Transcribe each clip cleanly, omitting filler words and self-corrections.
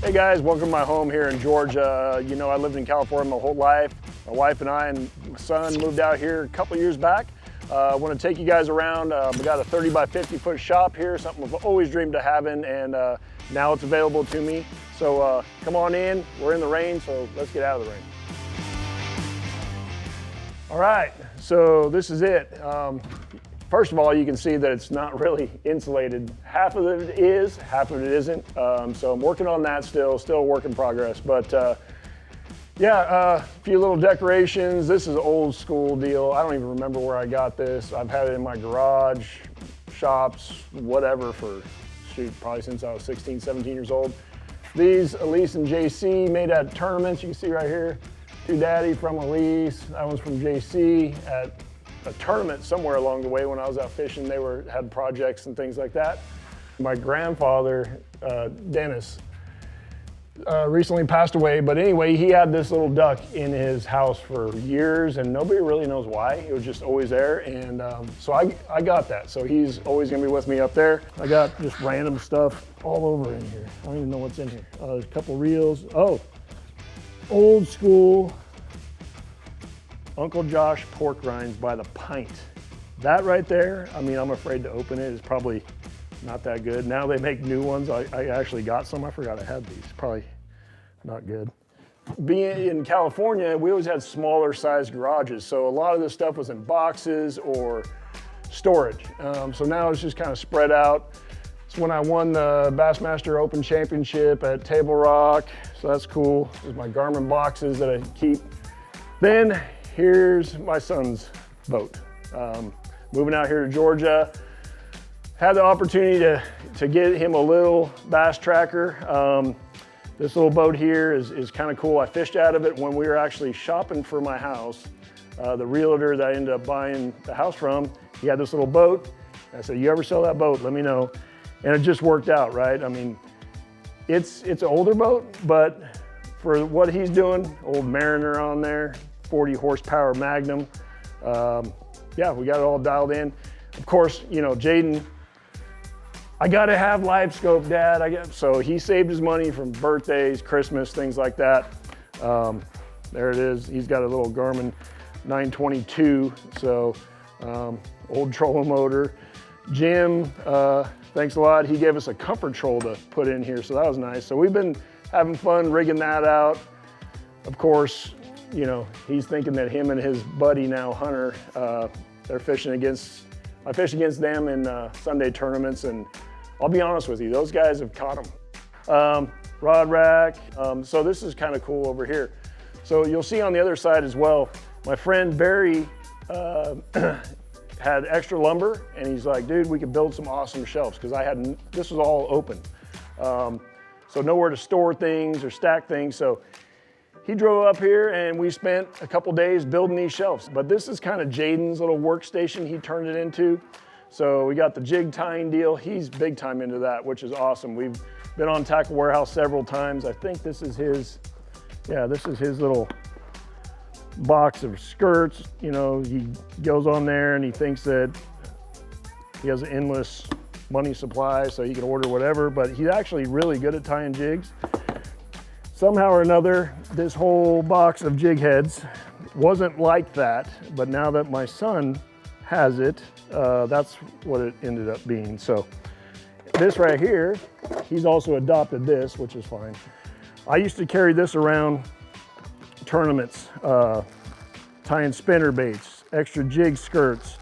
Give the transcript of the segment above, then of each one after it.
Hey guys, welcome to my home here in Georgia. You know, I lived in California my whole life. My wife and I and my son moved out here a couple years back. I want to take you guys around. We got a 30 by 50 foot shop here, something I've always dreamed of having, and now it's available to me. So come on in. We're in the rain, so let's get out of the rain. All right, so this is it. First of all, you can see that it's not really insulated. Half of it is, half of it isn't. So I'm working on that still a work in progress. But yeah, a few little decorations. This is an old school deal. I don't even remember where I got this. I've had it in my garage, shops, whatever for, shoot, probably since I was 16, 17 years old. These, Elise and JC, made at tournaments. You can see right here, to Daddy from Elise. That one's from JC at a tournament somewhere along the way when I was out fishing. They had projects and things like that. My grandfather, Dennis, recently passed away, but anyway, he had this little duck in his house for years and nobody really knows why. It was just always there, and so I got that. So he's always gonna be with me up there. I got just random stuff all over in here. I don't even know what's in here. There's a couple reels. Oh, old school Uncle Josh pork rinds by the pint. That right there, I mean, I'm afraid to open it. It's probably not that good. Now they make new ones. I actually got some. I forgot I had these. Probably not good. Being in California, we always had smaller sized garages. So a lot of this stuff was in boxes or storage. So now it's just kind of spread out. It's when I won the Bassmaster Open Championship at Table Rock. So that's cool. There's my Garmin boxes that I keep. Then here's my son's boat. Moving out here to Georgia, had the opportunity to get him a little bass tracker. This little boat here is kind of cool. I fished out of it when we were actually shopping for my house. The realtor that I ended up buying the house from, he had this little boat. I said, you ever sell that boat, let me know. And it just worked out, right? I mean, it's an older boat, but for what he's doing, old Mariner on there, 40 horsepower Magnum. Yeah, we got it all dialed in. Of course, you know, Jaden, I gotta have live scope, Dad. So he saved his money from birthdays, Christmas, things like that. There it is. He's got a little Garmin 922, so old trolling motor. Jim, thanks a lot. He gave us a comfort troll to put in here, so that was nice. So we've been having fun rigging that out. Of course, you know, he's thinking that him and his buddy now, Hunter, they're fishing against, I fish against them in Sunday tournaments, and I'll be honest with you, those guys have caught them. Rod rack, so this is kind of cool over here. So you'll see on the other side as well, my friend Barry had extra lumber, and he's like, dude, we could build some awesome shelves, because this was all open. So nowhere to store things or stack things, so he drove up here and we spent a couple days building these shelves. But this is kind of Jaden's little workstation he turned it into. So we got the jig tying deal. He's big time into that, which is awesome. We've been on Tackle Warehouse several times. I think this is his, yeah, this is his little box of skirts. You know, he goes on there and he thinks that he has an endless money supply, so he can order whatever, but he's actually really good at tying jigs. Somehow or another, this whole box of jig heads wasn't like that, but now that my son has it, that's what it ended up being. So this right here, he's also adopted this, which is fine. I used to carry this around tournaments, tying spinner baits, extra jig skirts.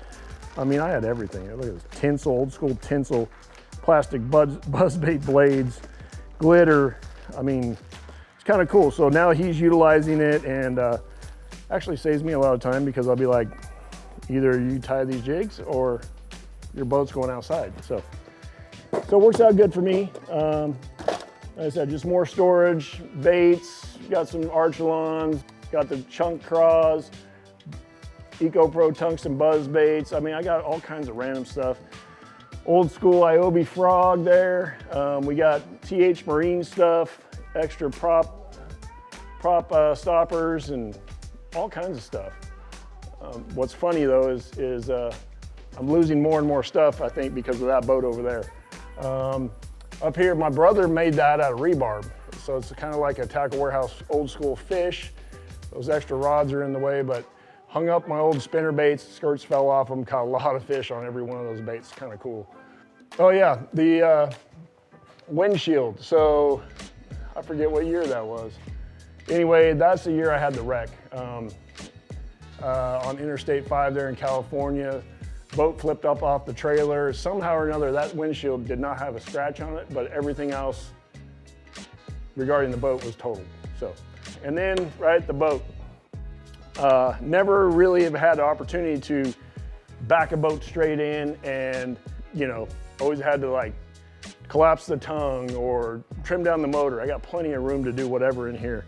I mean, I had everything. Look at this tinsel, old school tinsel, plastic buzzbait blades, glitter. I mean, it's kind of cool. So now he's utilizing it, and actually saves me a lot of time, because I'll be like, either you tie these jigs or your boat's going outside. So it works out good for me. Like I said, just more storage, baits, got some Archelons, got the chunk craws, EcoPro tungsten buzz baits. I mean, I got all kinds of random stuff. Old school Iobi frog there. We got TH Marine stuff, extra prop stoppers, and all kinds of stuff. What's funny though is I'm losing more and more stuff, I think, because of that boat over there. Up here, my brother made that out of rebarb. So it's kind of like a tackle warehouse old school fish. Those extra rods are in the way, but hung up my old spinner baits, skirts fell off them, caught a lot of fish on every one of those baits, kind of cool. Oh yeah, the windshield. So I forget what year that was. Anyway, that's the year I had the wreck. On Interstate 5 there in California, boat flipped up off the trailer. Somehow or another, that windshield did not have a scratch on it, but everything else regarding the boat was totaled. So, and then, right, the boat. Never really have had the opportunity to back a boat straight in and, you know, always had to like collapse the tongue or trim down the motor. I got plenty of room to do whatever in here.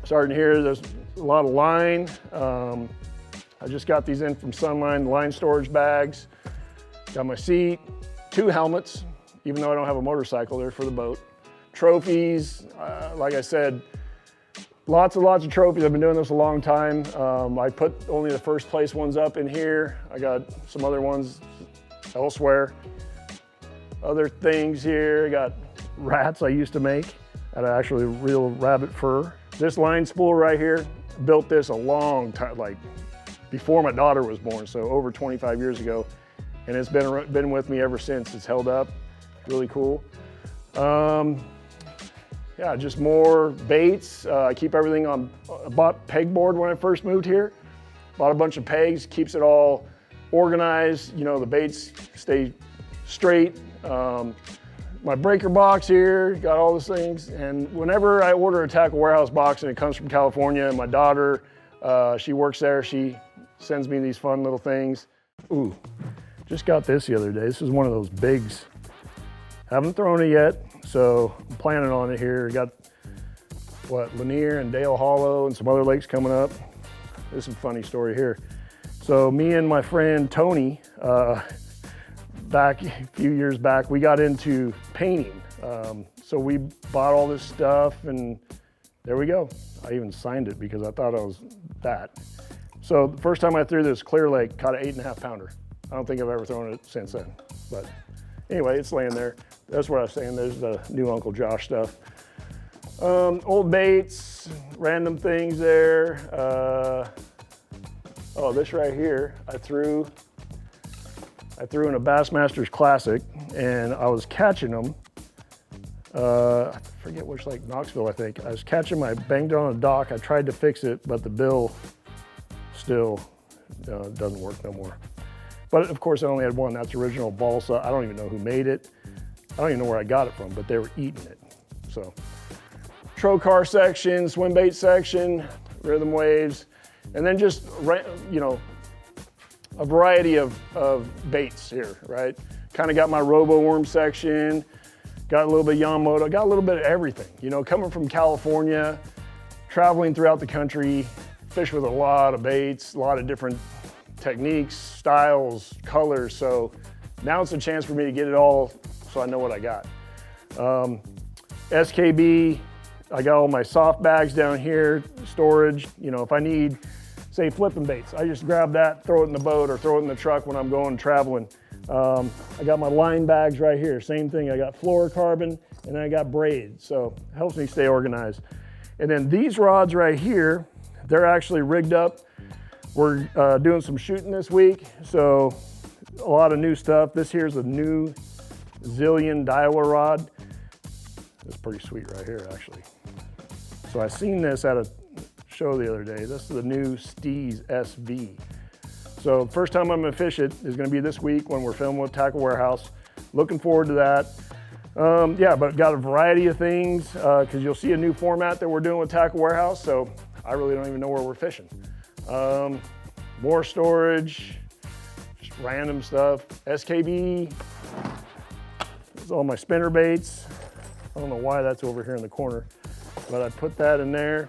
Starting here, there's a lot of line. I just got these in from Sunline, line storage bags. Got my seat, 2 helmets, even though I don't have a motorcycle there for the boat. Trophies, like I said, lots of trophies. I've been doing this a long time. I put only the first place ones up in here. I got some other ones elsewhere. Other things here, I got rats I used to make out of actually real rabbit fur. This line spool right here, built this a long time, like before my daughter was born, so over 25 years ago. And it's been with me ever since. It's held up, really cool. Yeah, just more baits. I keep everything on, I bought pegboard when I first moved here. Bought a bunch of pegs, keeps it all organized. You know, the baits stay straight. My breaker box here, got all those things. And whenever I order a tackle warehouse box and it comes from California, my daughter, she works there, she sends me these fun little things. Ooh, just got this the other day. This is one of those bigs. Haven't thrown it yet, so I'm planning on it here. Got, what, Lintner and Dale Hollow and some other lakes coming up. This is a funny story here. So me and my friend Tony, back a few years back, we got into painting. So we bought all this stuff and there we go. I even signed it because I thought I was that. So the first time I threw this Clear Lake, caught an 8.5 pounder. I don't think I've ever thrown it since then. But anyway, it's laying there. That's what I was saying. There's the new Uncle Josh stuff. Old baits, random things there. Oh, this right here, I threw in a Bassmasters Classic, and I was catching them. I forget which lake, Knoxville, I think. I was catching them, I banged it on a dock. I tried to fix it, but the bill still doesn't work no more. But of course, I only had one. That's original balsa. I don't even know who made it. I don't even know where I got it from, but they were eating it. So, trocar section, swim bait section, rhythm waves, and then just, you know, a variety of baits here, right? Kind of got my robo worm section, got a little bit of Yamamoto, got a little bit of everything. You know, coming from California, traveling throughout the country, fish with a lot of baits, a lot of different techniques, styles, colors. So now it's a chance for me to get it all so I know what I got. SKB, I got all my soft bags down here, storage. You know, if I need, say, flipping baits, I just grab that, throw it in the boat or throw it in the truck when I'm going traveling. I got my line bags right here, same thing. I got fluorocarbon and then I got braid, so it helps me stay organized. And then these rods right here, they're actually rigged up. We're doing some shooting this week, so a lot of new stuff. This here's a new Zillion Daiwa rod. It's pretty sweet right here, actually. So I seen this at a show the other day. This is the new Steez SV. So the first time I'm gonna fish it is gonna be this week when we're filming with Tackle Warehouse. Looking forward to that. Yeah, but got a variety of things because you'll see a new format that we're doing with Tackle Warehouse, so I really don't even know where we're fishing. More storage, just random stuff. SKB, this is all my spinner baits. I don't know why that's over here in the corner, but I put that in there.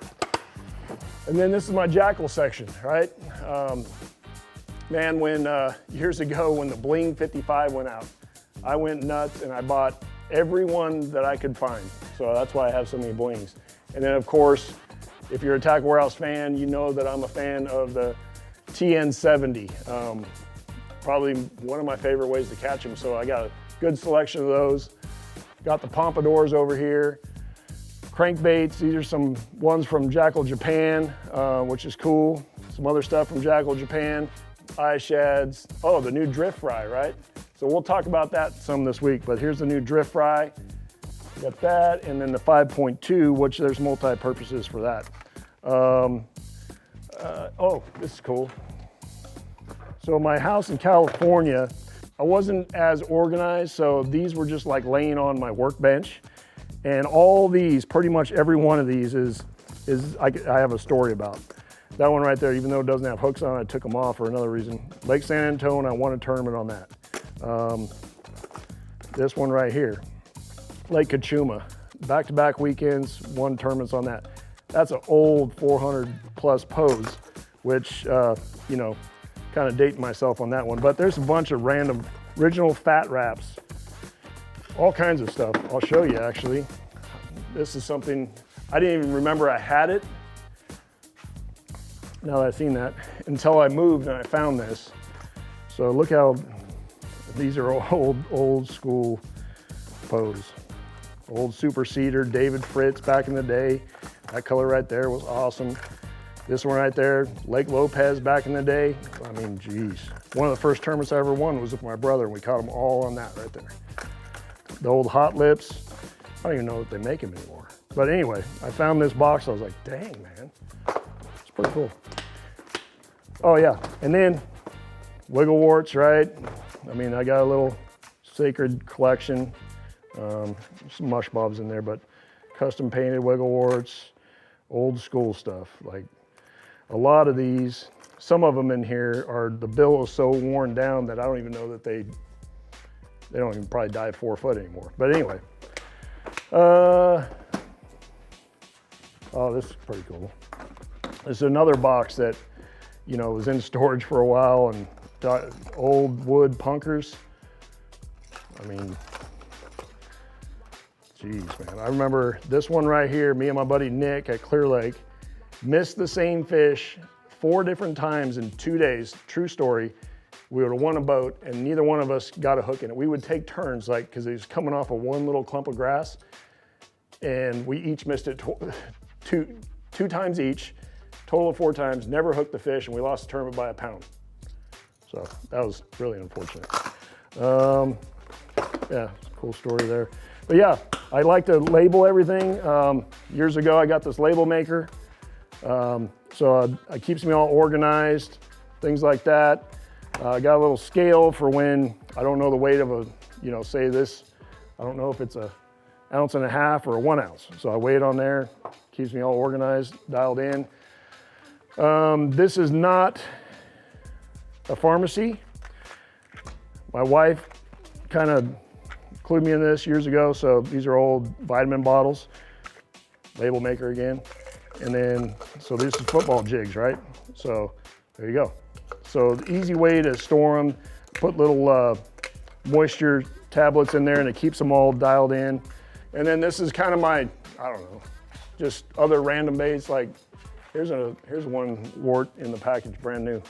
And then this is my jackal section, right? Man, when years ago when the Bling 55 went out, I went nuts and I bought every one that I could find. So that's why I have so many Blings. And then of course, if you're a Tackle Warehouse fan, you know that I'm a fan of the TN70. Probably one of my favorite ways to catch them. So I got a good selection of those. Got the pompadours over here. Of crankbaits. These are some ones from Jackal Japan, which is cool. Some other stuff from Jackal Japan. Eye shads. Oh, the new drift fry, right? So we'll talk about that some this week, but here's the new drift fry. Got that, and then the 5.2, which there's multi-purposes for that. Oh, this is cool. So my house in California, I wasn't as organized, so these were just like laying on my workbench. And all these, pretty much every one of these I have a story about. That one right there, even though it doesn't have hooks on it, I took them off for another reason. Lake San Antonio, I won a tournament on that. This one right here, Lake Kachuma, back-to-back weekends, won tournaments on that. That's an old 400 plus pose, which, you know, kind of dating myself on that one, but there's a bunch of random original fat wraps, all kinds of stuff. I'll show you actually. This is something, I didn't even remember I had it, now that I've seen that, until I moved and I found this. So look how, these are old school pose. Old Super Cedar, David Fritz back in the day. That color right there was awesome. This one right there, Lake Lopez back in the day. I mean, geez. One of the first tournaments I ever won was with my brother, and we caught them all on that right there. The old Hot Lips. I don't even know if they make them anymore. But anyway, I found this box. I was like, dang, man. It's pretty cool. Oh, yeah. And then wiggle warts, right? I mean, I got a little sacred collection. Some mush bobs in there, but custom painted wiggle warts, old school stuff. Like a lot of these, some of them in here are, the bill is so worn down that I don't even know that they don't even probably dive 4 foot anymore. But anyway, oh, this is pretty cool. This is another box that, you know, was in storage for a while, and old wood punkers. I mean, geez, man. I remember this one right here, me and my buddy Nick at Clear Lake, missed the same fish 4 different times in 2 days. True story. We would have won a boat and neither one of us got a hook in it. We would take turns, like, because it was coming off of one little clump of grass, and we each missed it two times each, total of 4 times, never hooked the fish, and we lost the tournament by a pound. So that was really unfortunate. Yeah, cool story there. But yeah, I like to label everything. Years ago, I got this label maker. So it keeps me all organized, things like that. I got a little scale for when I don't know the weight of a, you know, say this, I don't know if it's a 1.5 ounces or a 1 ounce. So I weigh it on there, keeps me all organized, dialed in. This is not a pharmacy. My wife kind of clued me in this years ago. So these are old vitamin bottles, label maker again. And then, so this is football jigs, right? So there you go. So the easy way to store them, put little moisture tablets in there and it keeps them all dialed in. And then this is kind of my, I don't know, just other random baits. Like here's one wart in the package, brand new,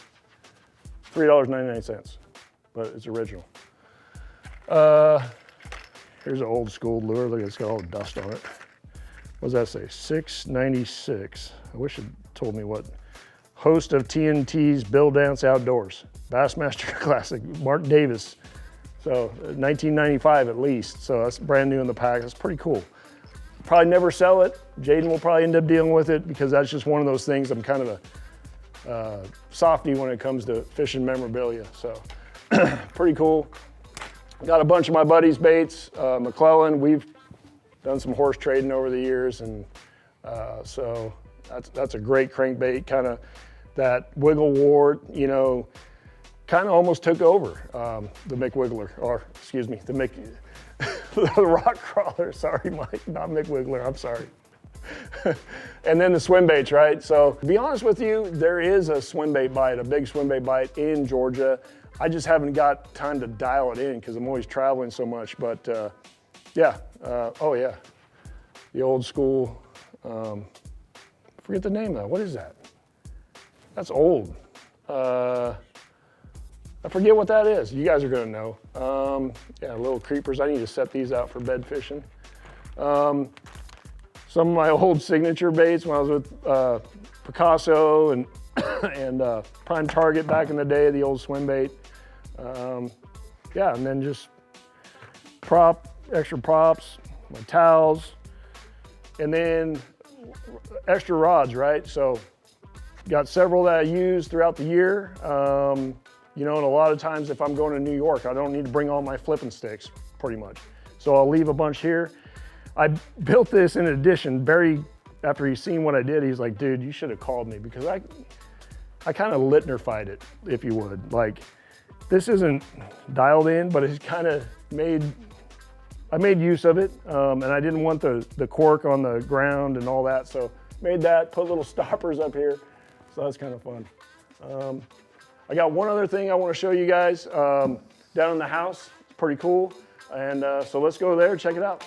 $3.99, but it's original. Here's an old school lure. Look, it's got all the dust on it. What does that say? $6.96. I wish it told me what. Host of TNT's Bill Dance Outdoors, Bassmaster Classic, Mark Davis. So 1995 at least. So that's brand new in the pack. That's pretty cool. Probably never sell it. Jaden will probably end up dealing with it because that's just one of those things. I'm kind of a softie when it comes to fishing memorabilia. So pretty cool. Got a bunch of my buddies' baits. McClellan, we've done some horse trading over the years, and so that's a great crankbait. Kind of that wiggle wart, you know, kind of almost took over the McWiggler, or excuse me, the rock crawler. Sorry, Mike, not McWiggler. I'm sorry. And then the swim baits, right? So to be honest with you, there is a swim bait bite, a big swim bait bite in Georgia. I just haven't got time to dial it in because I'm always traveling so much. But yeah, oh yeah, the old school. Forget the name of that. What is that? That's old. I forget what that is. You guys are gonna know. Yeah, little creepers. I need to set these out for bed fishing. So some of my old signature baits when I was with Picasso and and Prime Target back in the day, the old swim bait. Yeah, and then just extra props, my towels, and then extra rods, right? So got several that I use throughout the year. You know, and a lot of times if I'm going to New York, I don't need to bring all my flipping sticks, pretty much. So I'll leave a bunch here. I built this in addition. Barry, after he's seen what I did, he's like, dude, you should have called me, because I kind of Lintnerfied it, if you would. Like, this isn't dialed in, but it's kind of I made use of it, and I didn't want the cork on the ground and all that, so made that, put little stoppers up here, so that's kind of fun. I got one other thing I want to show you guys down in the house. It's pretty cool, and so let's go there and check it out.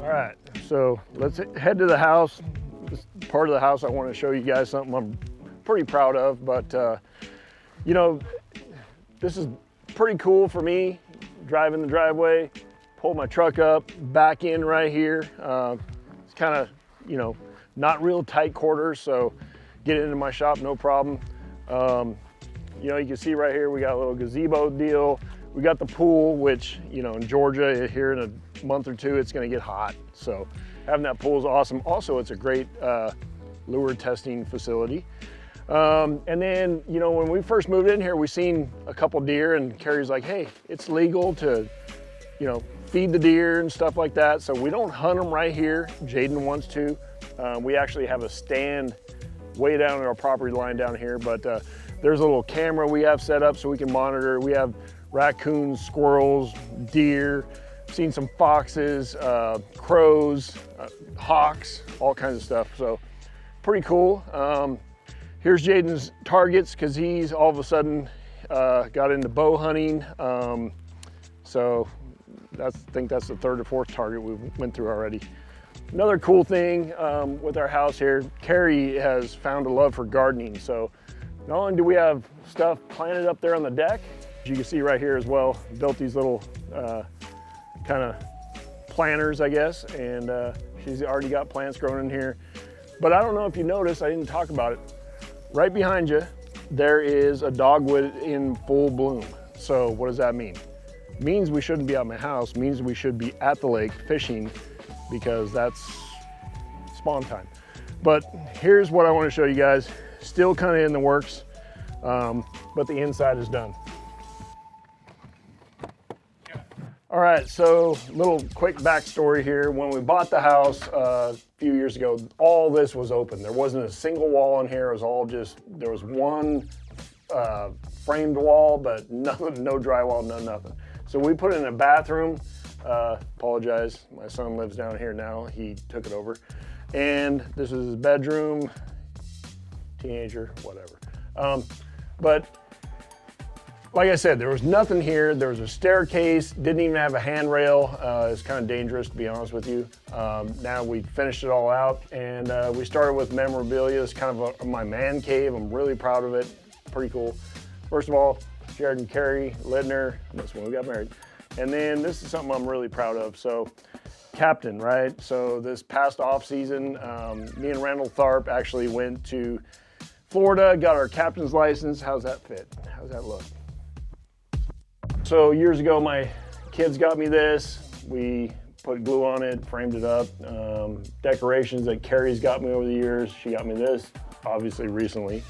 All right, so let's head to the house. This part of the house I want to show you guys something I'm pretty proud of, but you know, this is pretty cool for me, driving the driveway, pull my truck up, back in right here. It's kind of, you know, not real tight quarters, so get into my shop, no problem. You know, you can see right here, we got a little gazebo deal. We got the pool, which, you know, in Georgia, here in a month or two, it's gonna get hot. So having that pool is awesome. Also, it's a great lure testing facility. And then, you know, when we first moved in here, we seen a couple deer, and Carrie's like, hey, it's legal to, you know, feed the deer and stuff like that. So we don't hunt them right here. Jaden wants to. We actually have a stand way down at our property line down here, but there's a little camera we have set up so we can monitor. We have raccoons, squirrels, deer, seen some foxes, crows, hawks, all kinds of stuff. So pretty cool. Here's Jaden's targets, because he's all of a sudden got into bow hunting. So I think that's the third or fourth target we went through already. Another cool thing with our house here, Carrie has found a love for gardening. So not only do we have stuff planted up there on the deck, as you can see right here as well, built these little kind of planters, I guess, and she's already got plants growing in here. But I don't know if you noticed, I didn't talk about it. Right behind you, there is a dogwood in full bloom. So what does that mean? It means we shouldn't be at my house, it means we should be at the lake fishing, because that's spawn time. But here's what I want to show you guys. Still kind of in the works, but the inside is done. All right, so little quick backstory here. When we bought the house a few years ago, all this was open. There wasn't a single wall in here. It was all just, there was one framed wall, but nothing, no drywall, no nothing. So we put in a bathroom. Apologize, my son lives down here now. He took it over. And this is his bedroom, teenager, whatever. But like I said, there was nothing here. There was a staircase, didn't even have a handrail. It's kind of dangerous, to be honest with you. Now we finished it all out, and we started with memorabilia. It's kind of my man cave. I'm really proud of it. Pretty cool. First of all, Jared and Carrie Lintner, that's when we got married. And then this is something I'm really proud of. So captain, right? So this past off season, me and Randall Tharp actually went to Florida, got our captain's license. How's that fit? How's that look? So years ago, my kids got me this. We put glue on it, framed it up. Decorations that Carrie's got me over the years. She got me this, obviously recently.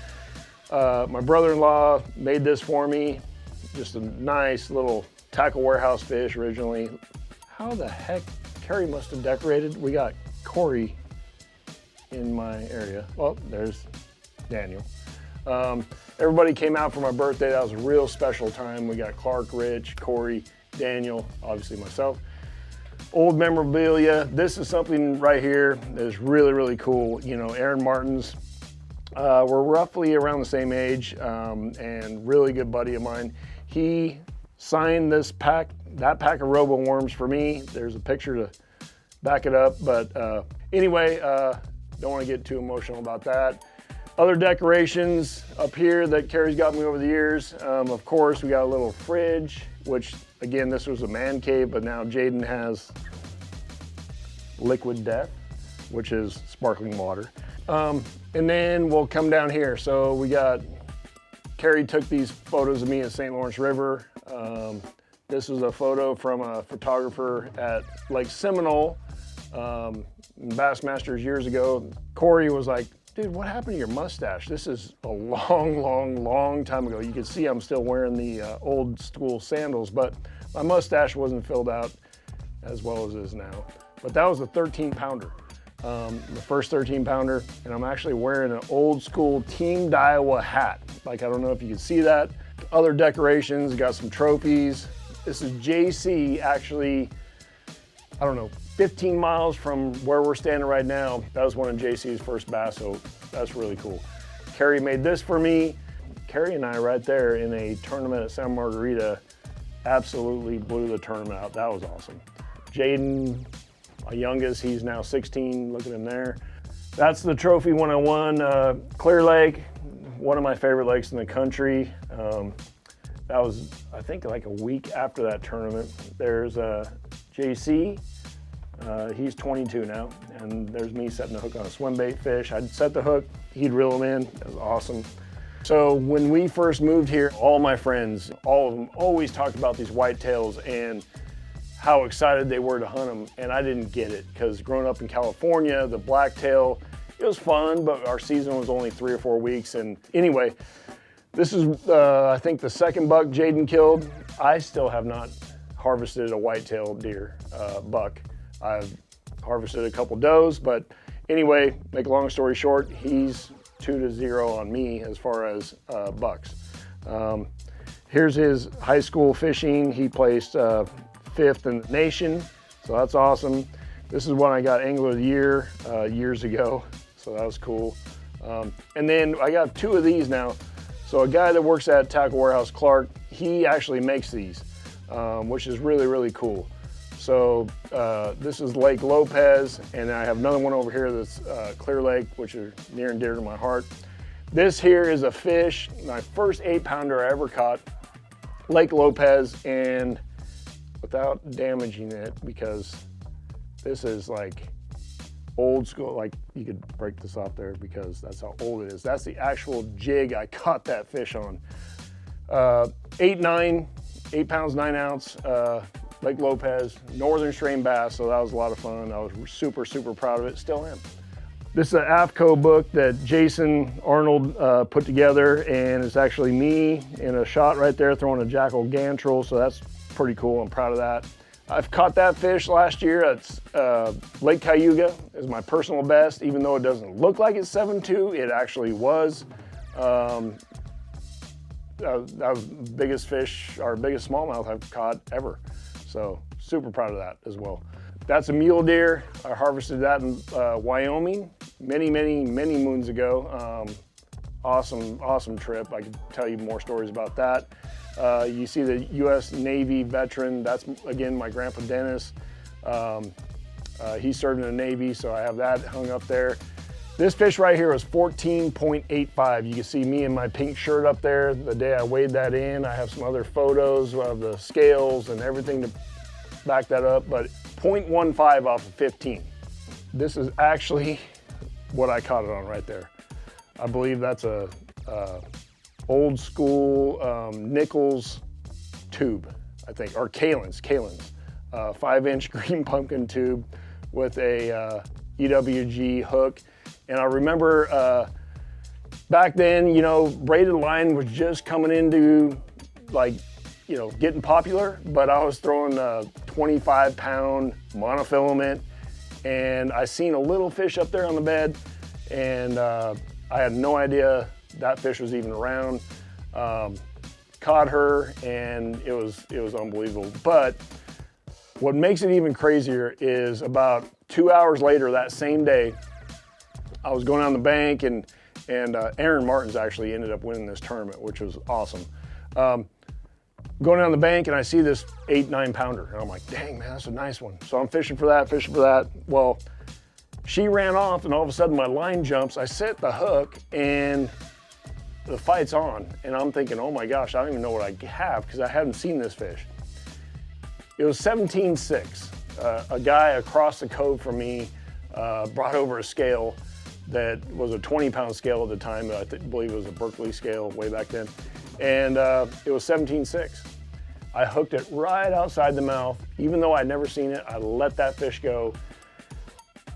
My brother-in-law made this for me. Just a nice little tackle warehouse fish originally. How the heck, Carrie must have decorated. We got Corey in my area. Well, there's Daniel. Everybody came out for my birthday. That was a real special time. We got Clark, Rich, Corey, Daniel, obviously myself. Old memorabilia. This is something right here that is really, really cool. You know, Aaron Martin's, we're roughly around the same age, and really good buddy of mine. He signed this pack, that pack of Robo Worms for me. There's a picture to back it up, but anyway, don't want to get too emotional about that. Other decorations up here that Carrie's got me over the years. Of course, we got a little fridge. which again, this was a man cave, but now Jaden has liquid death, which is sparkling water. And then we'll come down here. So we got, Carrie took these photos of me at St. Lawrence River. This was a photo from a photographer at Lake Seminole, Bassmasters years ago. Corey was like, dude, what happened to your mustache? This is a long time ago. You can see I'm still wearing the old school sandals, but my mustache wasn't filled out as well as it is now. But that was a 13-pounder, the first 13-pounder, and I'm actually wearing an old school Team Daiwa hat. Like, I don't know if you can see that. Other decorations, got some trophies. This is JC, actually, I don't know, 15 miles from where we're standing right now. That was one of JC's first bass, so that's really cool. Carrie made this for me. Carrie and I right there in a tournament at Santa Margarita absolutely blew the tournament out. That was awesome. Jaden, my youngest, he's now 16, look at him there. That's the trophy when I won Clear Lake, one of my favorite lakes in the country. That was, I think, like a week after that tournament. There's JC, he's 22 now, and there's me setting the hook on a swim bait fish. I'd set the hook, he'd reel them in, that was awesome. So when we first moved here, all my friends, all of them always talked about these whitetails and how excited they were to hunt them, and I didn't get it, because growing up in California, the blacktail, it was fun, but our season was only 3 or 4 weeks, and anyway, this is, I think, the second buck Jaden killed. I still have not harvested a whitetail deer buck. I've harvested a couple does, but anyway, make a long story short, he's 2-0 on me as far as bucks. Here's his high school fishing. He placed 5th in the nation, so that's awesome. This is when I got Angler of the Year years ago, so that was cool. And then I got 2 of these now. So a guy that works at Tackle Warehouse, Clark, he actually makes these, which is really cool. So this is Lake Lopez, and I have another one over here that's Clear Lake, which are near and dear to my heart. This here is a fish, my first 8-pounder I ever caught, Lake Lopez, and without damaging it, because this is like old school, like you could break this off there because that's how old it is. That's the actual jig I caught that fish on. 8 pounds, 9 ounce, Lake Lopez, northern strain bass, so that was a lot of fun. I was super proud of it, still am. This is an AFCO book that Jason Arnold put together, and it's actually me in a shot right there throwing a jackal gantrel, so that's pretty cool, I'm proud of that. I've caught that fish last year. It's Lake Cayuga is my personal best, even though it doesn't look like it's 7.2, it actually was. That was the biggest fish, or biggest smallmouth I've caught ever. So super proud of that as well. That's a mule deer. I harvested that in Wyoming many moons ago. Awesome trip. I could tell you more stories about that. You see the U.S. Navy veteran, that's again my grandpa Dennis. He served in the Navy, so I have that hung up there. This fish right here was 14.85. You can see me in my pink shirt up there the day I weighed that in. I have some other photos of the scales and everything to back that up, but 0.15 off of 15. This is actually what I caught it on right there. I believe that's a old school Nichols tube, I think, or Kalin's, 5-inch green pumpkin tube with a EWG hook. And I remember back then, you know, braided line was just coming into, like, you know, getting popular, but I was throwing a 25-pound monofilament, and I seen a little fish up there on the bed, and I had no idea that fish was even around. Caught her, and it was unbelievable. But what makes it even crazier is about 2 hours later that same day, I was going down the bank, and Aaron Martin's actually ended up winning this tournament, which was awesome. Going down the bank, and I see this 8-9 pounder, and I'm like, dang man, that's a nice one. So I'm fishing for that. Well, she ran off, and all of a sudden my line jumps. I set the hook, and the fight's on, and I'm thinking, oh my gosh, I don't even know what I have, because I hadn't seen this fish. It was 17.6. A guy across the cove from me brought over a scale that was a 20-pound scale at the time. I believe it was a Berkeley scale way back then. And it was 17.6. I hooked it right outside the mouth. Even though I'd never seen it, I let that fish go.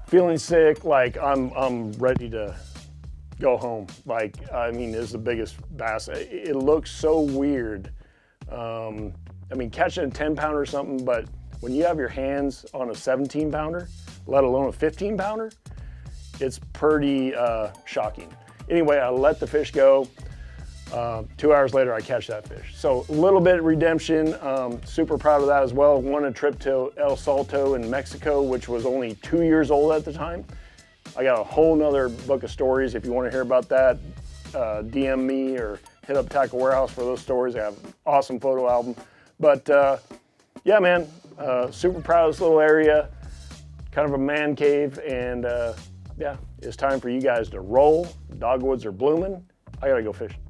Feeling sick, like I'm ready to go home. Like, I mean, it's the biggest bass. It looks so weird. I mean, catching a 10-pounder or something, but when you have your hands on a 17-pounder, let alone a 15-pounder, it's pretty shocking. Anyway, I let the fish go. 2 hours later, I catch that fish. So a little bit of redemption, super proud of that as well. Won a trip to El Salto in Mexico, which was only 2 years old at the time. I got a whole nother book of stories. If you want to hear about that, DM me or hit up Tackle Warehouse for those stories. I have an awesome photo album. But yeah, man, super proud of this little area, kind of a man cave. And yeah, it's time for you guys to roll. Dogwoods are blooming. I gotta go fishing.